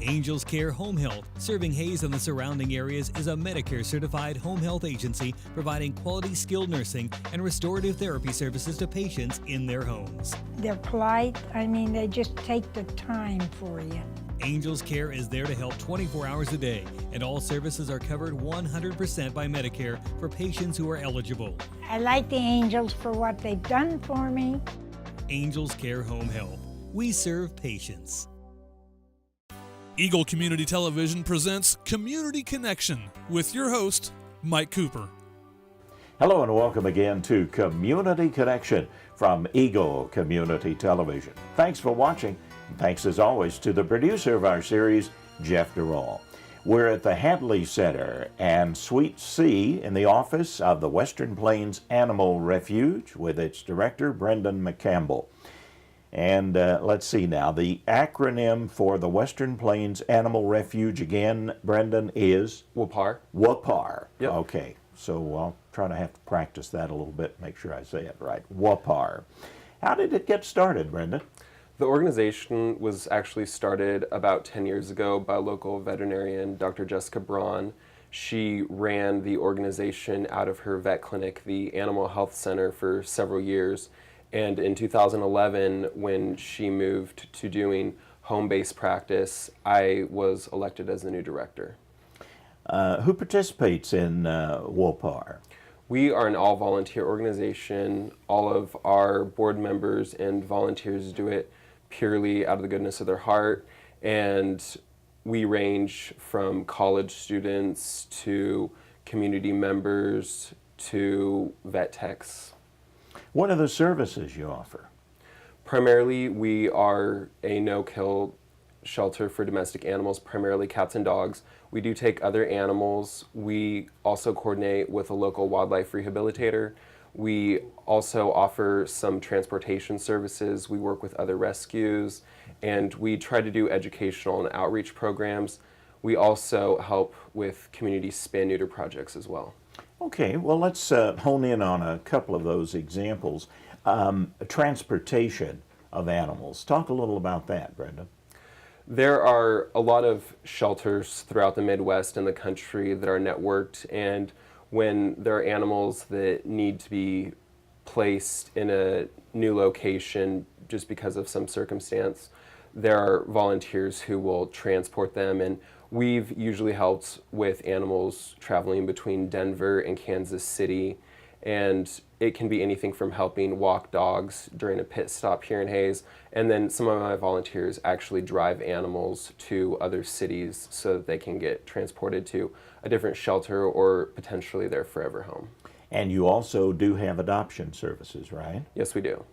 Angels Care Home Health, serving Hayes and the surrounding areas, is a Medicare-certified home health agency providing quality skilled nursing and restorative therapy services to patients in their homes. They're polite. I mean, they just take the time for you. Angels Care is there to help 24 hours a day, and all services are covered 100% by Medicare for patients who are eligible. I like the Angels for what they've done for me. Angels Care Home Health. We serve patients. Eagle Community Television presents Community Connection with your host, Mike Cooper. Hello and welcome again to Community Connection from Eagle Community Television. Thanks for watching. And thanks as always to the producer of our series, Jeff Durall. We're at the Hadley Center and Suite C in the office of the Western Plains Animal Refuge with its director, Brendon McCampbell. And let's see now, the acronym for the Western Plains Animal Refuge again, Brendon, is? WPAR. WPAR. Yep. Okay, so I'll try to have to practice that a little bit, make sure I say it right. WPAR. How did it get started, Brendon? The organization was actually started about 10 years ago by a local veterinarian, Dr. Jessica Braun. She ran the organization out of her vet clinic, the Animal Health Center, for several years. And in 2011, when she moved to doing home-based practice, I was elected as the new director. Who participates in WPAR? We are an all-volunteer organization. All of our board members and volunteers do it purely out of the goodness of their heart. And we range from college students to community members to vet techs. What are the services you offer? Primarily, we are a no-kill shelter for domestic animals, primarily cats and dogs. We do take other animals. We also coordinate with a local wildlife rehabilitator. We also offer some transportation services. We work with other rescues, and we try to do educational and outreach programs. We also help with community spay-neuter projects as well. Okay, well, let's hone in on a couple of those examples. Transportation of animals. Talk a little about that, Brenda. There are a lot of shelters throughout the Midwest and the country that are networked, and when there are animals that need to be placed in a new location just because of some circumstance, there are volunteers who will transport them, and we've usually helped with animals traveling between Denver and Kansas City, and it can be anything from helping walk dogs during a pit stop here in Hayes, and then some of my volunteers actually drive animals to other cities so that they can get transported to a different shelter or potentially their forever home. And you also do have adoption services, right? Yes, we do.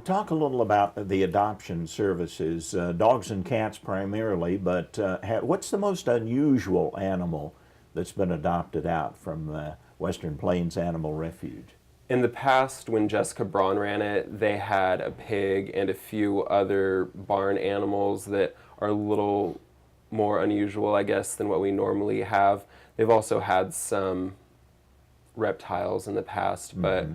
Talk a little about the adoption services, dogs and cats primarily, but what's the most unusual animal that's been adopted out from Western Plains Animal Refuge? In the past, when Jessica Braun ran it, they had a pig and a few other barn animals that are a little more unusual, I guess, than what we normally have. They've also had some reptiles in the past, but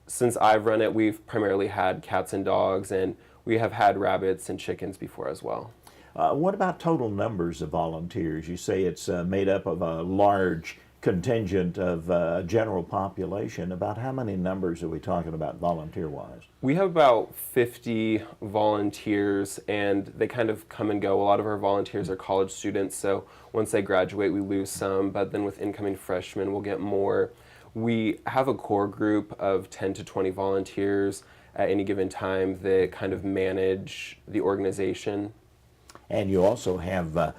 since I've run it, we've primarily had cats and dogs, and we have had rabbits and chickens before as well. What about total numbers of volunteers? You say it's made up of a large contingent of general population. About how many numbers are we talking about volunteer-wise? We have about 50 volunteers, and they kind of come and go. A lot of our volunteers are college students, so once they graduate, we lose some, but then with incoming freshmen, we'll get more. We have a core group of 10 to 20 volunteers at any given time that kind of manage the organization. And you also have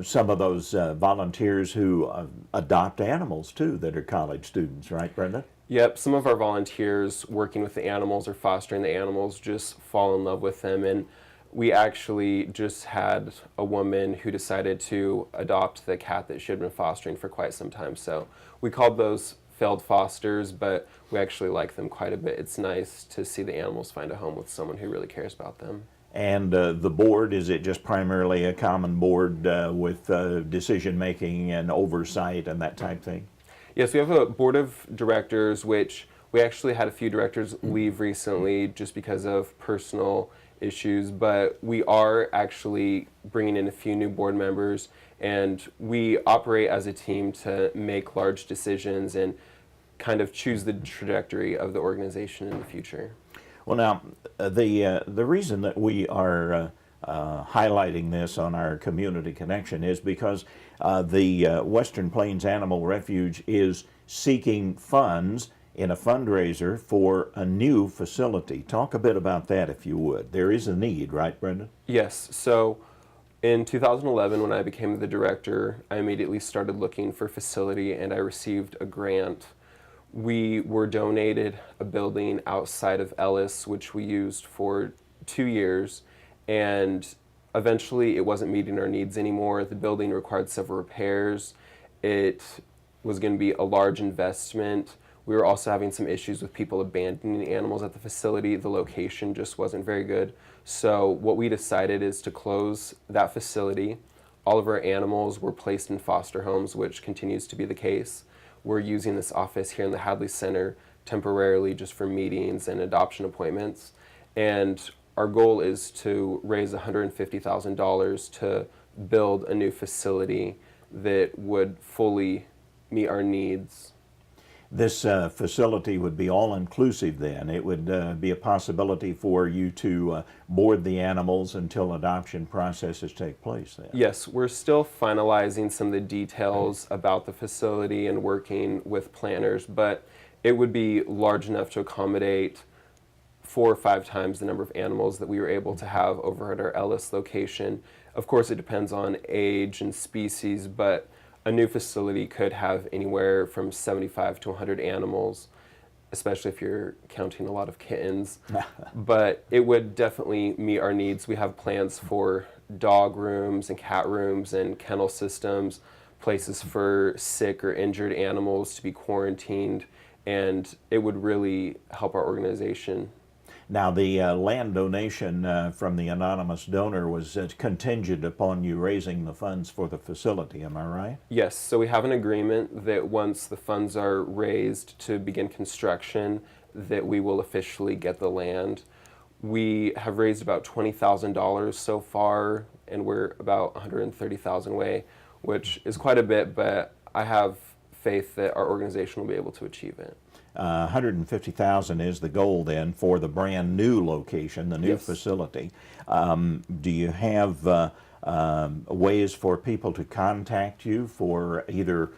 some of those volunteers who adopt animals too that are college students, right, Brenda? Yep, some of our volunteers working with the animals or fostering the animals just fall in love with them, and we actually just had a woman who decided to adopt the cat that she had been fostering for quite some time. So we called those failed fosters, but we actually like them quite a bit. It's nice to see the animals find a home with someone who really cares about them. And the board, is it just primarily a common board with decision-making and oversight and that type thing? Yes, we have a board of directors, which we actually had a few directors leave recently just because of personal issues, but we are actually bringing in a few new board members, and we operate as a team to make large decisions and kind of choose the trajectory of the organization in the future. Well, now, the reason that we are highlighting this on our community connection is because the Western Plains Animal Refuge is seeking funds in a fundraiser for a new facility. Talk a bit about that, if you would. There is a need, right, Brendon? Yes. So in 2011, when I became the director, I immediately started looking for a facility, and I received a grant. We were donated a building outside of Ellis, which we used for 2 years, and eventually it wasn't meeting our needs anymore. The building required several repairs. It was going to be a large investment. We were also having some issues with people abandoning animals at the facility. The location just wasn't very good. So what we decided is to close that facility. All of our animals were placed in foster homes, which continues to be the case. We're using this office here in the Hadley Center temporarily just for meetings and adoption appointments. And our goal is to raise $150,000 to build a new facility that would fully meet our needs. This facility would be all-inclusive then. It would be a possibility for you to board the animals until adoption processes take place then. Yes, we're still finalizing some of the details about the facility and working with planners, but it would be large enough to accommodate 4 or 5 times the number of animals that we were able to have over at our Ellis location. Of course, it depends on age and species, but a new facility could have anywhere from 75 to 100 animals, especially if you're counting a lot of kittens. But it would definitely meet our needs. We have plans for dog rooms and cat rooms and kennel systems, places for sick or injured animals to be quarantined, and it would really help our organization. Now, the land donation from the anonymous donor was contingent upon you raising the funds for the facility, am I right? Yes, so we have an agreement that once the funds are raised to begin construction, that we will officially get the land. We have raised about $20,000 so far, and we're about $130,000 away, which is quite a bit, but I have faith that our organization will be able to achieve it. $150,000 is the goal then for the brand new location, the new Yes. facility. Do you have ways for people to contact you for either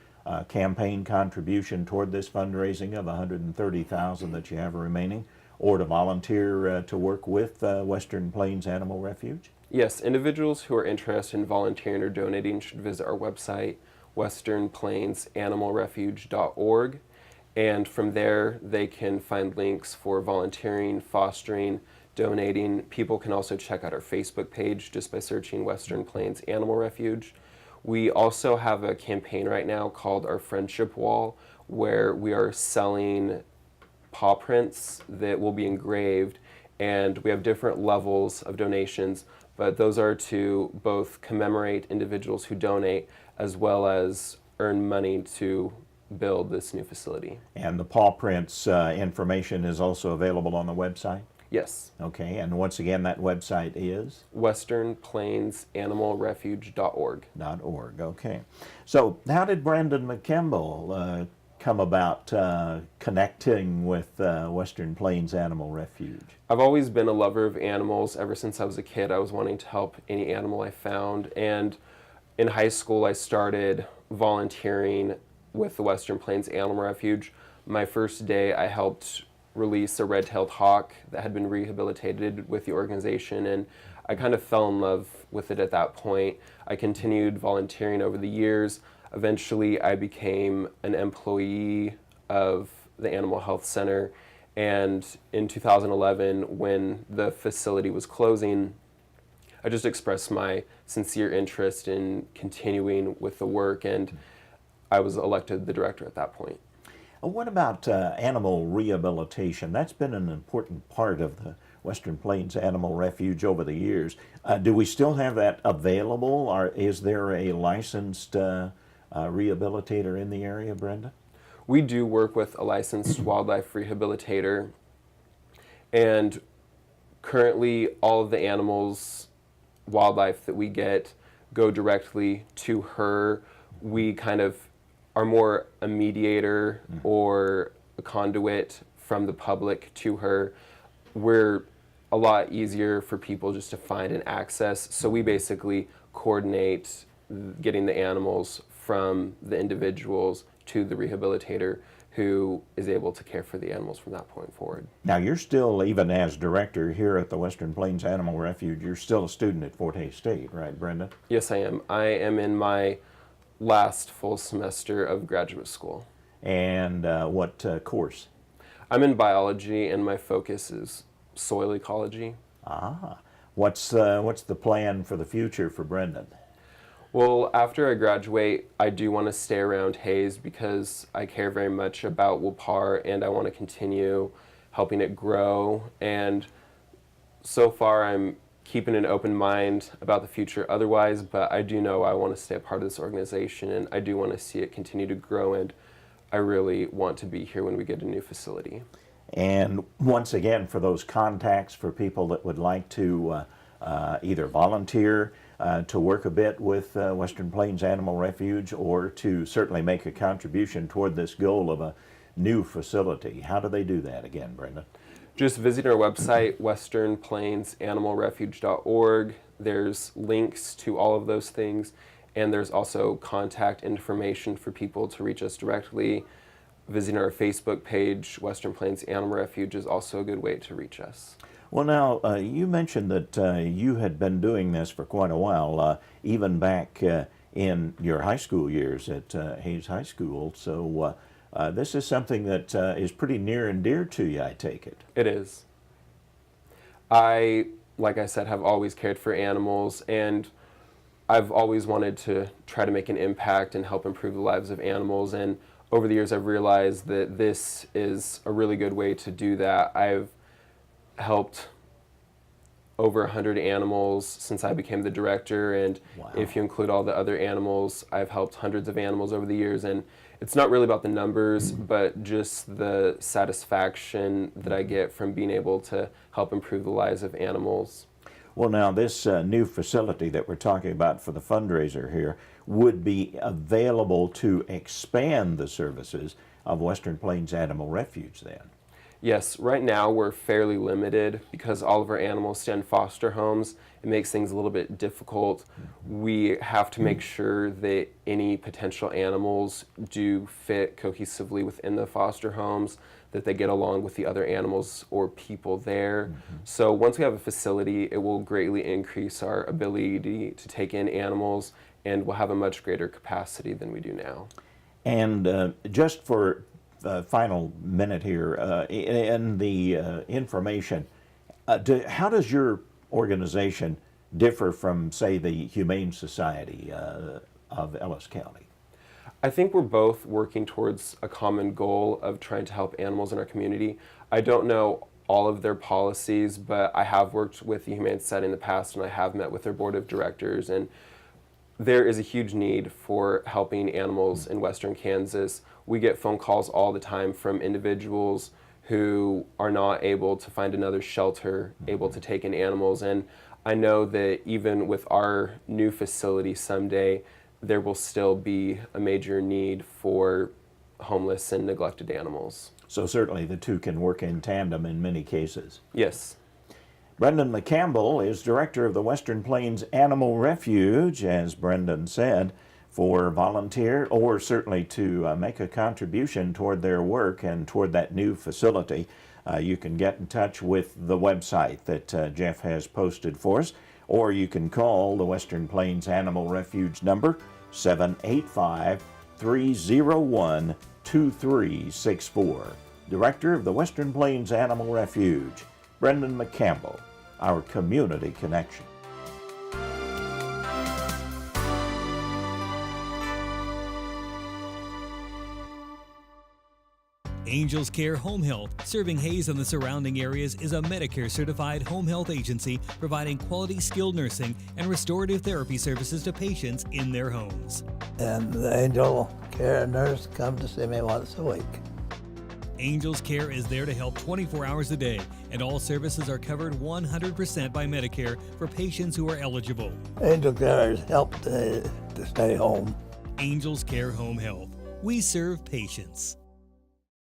campaign contribution toward this fundraising of $130,000 that you have remaining, or to volunteer to work with Western Plains Animal Refuge? Yes, individuals who are interested in volunteering or donating should visit our website, westernplainsanimalrefuge.org. And from there, they can find links for volunteering, fostering, donating. People can also check out our Facebook page just by searching Western Plains Animal Refuge. We also have a campaign right now called our Friendship Wall, where we are selling paw prints that will be engraved, and we have different levels of donations, but those are to both commemorate individuals who donate as well as earn money to build this new facility. And the paw prints information is also available on the website? Yes. Okay, and once again, that website is? westernplainsanimalrefuge.org. .org, okay. So how did Brendon McCampbell come about connecting with Western Plains Animal Refuge? I've always been a lover of animals. Ever since I was a kid, I was wanting to help any animal I found. And in high school, I started volunteering with the Western Plains Animal Refuge. My first day, I helped release a red-tailed hawk that had been rehabilitated with the organization, and I kind of fell in love with it at that point. I continued volunteering over the years. Eventually, I became an employee of the Animal Health Center, and in 2011, when the facility was closing, I just expressed my sincere interest in continuing with the work, and I was elected the director at that point. What about animal rehabilitation? That's been an important part of the Western Plains Animal Refuge over the years. Do we still have that available, or is there a licensed rehabilitator in the area, Brenda? We do work with a licensed wildlife rehabilitator, and Currently, all of the animals, wildlife that we get go directly to her. We kind of are more a mediator or a conduit from the public to her. We're a lot easier for people just to find and access, so we basically coordinate getting the animals from the individuals to the rehabilitator, who is able to care for the animals from that point forward. Now, you're still, even as director here at the Western Plains Animal Refuge, you're still a student at Fort Hays State, right, Brenda? Yes, I am. I am in my last full semester of graduate school. And what course? I'm in biology, and my focus is soil ecology. Ah, what's the plan for the future for Brendon? Well, after I graduate, I do want to stay around Hays because I care very much about Wapar, and I want to continue helping it grow. And so far, I'm keeping an open mind about the future otherwise, but I do know I want to stay a part of this organization, and I do want to see it continue to grow, and I really want to be here when we get a new facility. And once again, for those contacts for people that would like to either volunteer to work a bit with Western Plains Animal Refuge, or to certainly make a contribution toward this goal of a new facility, how do they do that again, Brenda? Just visit our website, westernplainsanimalrefuge.org. There's links to all of those things, and there's also contact information for people to reach us directly. Visiting our Facebook page, Western Plains Animal Refuge, is also a good way to reach us. Well, now, you mentioned that you had been doing this for quite a while, even back in your high school years at Hays High School. So this is something that is pretty near and dear to you, I take it. It is. I, like I said, have always cared for animals, and I've always wanted to try to make an impact and help improve the lives of animals. And over the years, I've realized that this is a really good way to do that. I've helped over 100 animals since I became the director, and Wow. If you include all the other animals, I've helped hundreds of animals over the years. And it's not really about the numbers, but just the satisfaction that I get from being able to help improve the lives of animals. Well, now, this new facility that we're talking about for the fundraiser here would be available to expand the services of Western Plains Animal Refuge then. Yes, right now we're fairly limited because all of our animals stay in foster homes. It makes things a little bit difficult. We have to make sure that any potential animals do fit cohesively within the foster homes, that they get along with the other animals or people there. So once we have a facility, it will greatly increase our ability to take in animals, and we'll have a much greater capacity than we do now. And just for final minute here, in the information, how does your organization differ from, say, the Humane Society of Ellis County? I think we're both working towards a common goal of trying to help animals in our community. I don't know all of their policies, but I have worked with the Humane Society in the past, and I have met with their board of directors, and there is a huge need for helping animals in Western Kansas. We get phone calls all the time from individuals who are not able to find another shelter able to take in animals, and I know that even with our new facility someday, there will still be a major need for homeless and neglected animals. So certainly the two can work in tandem in many cases. Yes. Brendon McCampbell is director of the Western Plains Animal Refuge, as Brendon said, for volunteer or certainly to make a contribution toward their work and toward that new facility. You can get in touch with the website that Jeff has posted for us, or you can call the Western Plains Animal Refuge number 785-301-2364. Director of the Western Plains Animal Refuge, Brendon McCampbell, our community connection. Angels Care Home Health, serving Hays and the surrounding areas, is a Medicare-certified home health agency providing quality skilled nursing and restorative therapy services to patients in their homes. And the angel care nurse come to see me once a week. Angels Care is there to help 24 hours a day, and all services are covered 100% by Medicare for patients who are eligible. Angel Care has helped to stay home. Angels Care Home Health. We serve patients.